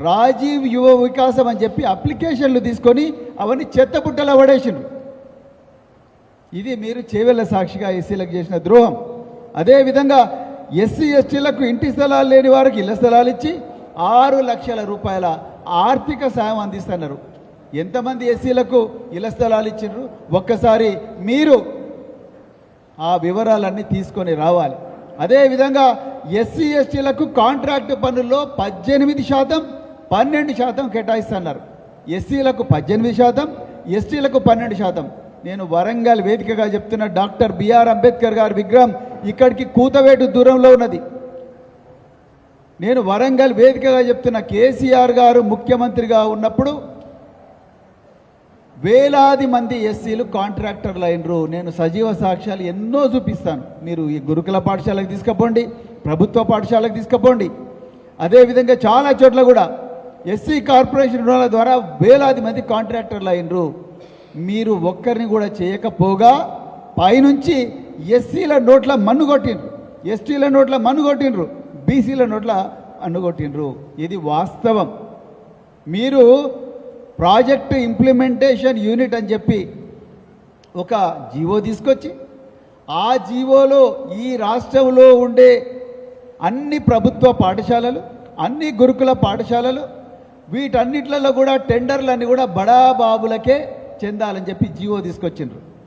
రాజీవ్ యువ వికాసం అని చెప్పి అప్లికేషన్లు తీసుకొని అవన్నీ చెత్తబుట్టలో పడేసిండ్రు. ఇది మీరు చేవెళ్ళ సాక్షిగా ఎస్సీలకు చేసిన ద్రోహం. అదేవిధంగా ఎస్సీ ఎస్టీలకు ఇంటి స్థలాలు లేని వారికి ఇళ్ల స్థలాలు ఇచ్చి 6 లక్షల రూపాయల ఆర్థిక సాయం అందిస్తున్నారు. ఎంతమంది ఎస్సీలకు ఇళ్ల స్థలాలు ఇచ్చిండ్రు ఒక్కసారి మీరు ఆ వివరాలన్నీ తీసుకొని రావాలి. అదేవిధంగా ఎస్సీ ఎస్టీలకు కాంట్రాక్టు పనుల్లో 18%, 12% కేటాయిస్తున్నారు. ఎస్సీలకు 18%, ఎస్టీలకు 12%. నేను వరంగల్ వేదికగా చెప్తున్న డాక్టర్ బిఆర్ అంబేద్కర్ గారి విగ్రహం ఇక్కడికి కూతవేటు దూరంలో ఉన్నది. నేను వరంగల్ వేదికగా చెప్తున్న కేసీఆర్ గారు ముఖ్యమంత్రిగా ఉన్నప్పుడు వేలాది మంది ఎస్సీలు కాంట్రాక్టర్లు అయినరు. నేను సజీవ సాక్ష్యాలు ఎన్నో చూపిస్తాను. మీరు ఈ గురుకుల పాఠశాలకు తీసుకుపోండి, ప్రభుత్వ పాఠశాలకు తీసుకుపోండి. అదేవిధంగా చాలా చోట్ల కూడా ఎస్సీ కార్పొరేషన్ రుణాల ద్వారా వేలాది మంది కాంట్రాక్టర్లు అయినరు. మీరు ఒక్కరిని కూడా చేయకపోగా పైనుంచి ఎస్సీల నోట్ల మన్ను కొట్టిండ్రు, ఎస్టీల నోట్ల మన్ను కొట్టిండ్రు, బీసీల నోట్ల మన్ను కొట్టిండ్రు. ఇది వాస్తవం. మీరు ప్రాజెక్టు ఇంప్లిమెంటేషన్ యూనిట్ అని చెప్పి ఒక జీవో తీసుకొచ్చి ఆ జీవోలో ఈ రాష్ట్రంలో ఉండే అన్ని ప్రభుత్వ పాఠశాలలు, అన్ని గురుకుల పాఠశాలలు, వీటన్నిట్లలో కూడా టెండర్లన్నీ కూడా బడా బాబులకే చెందాలని చెప్పి జీవో తీసుకొచ్చిండ్రు.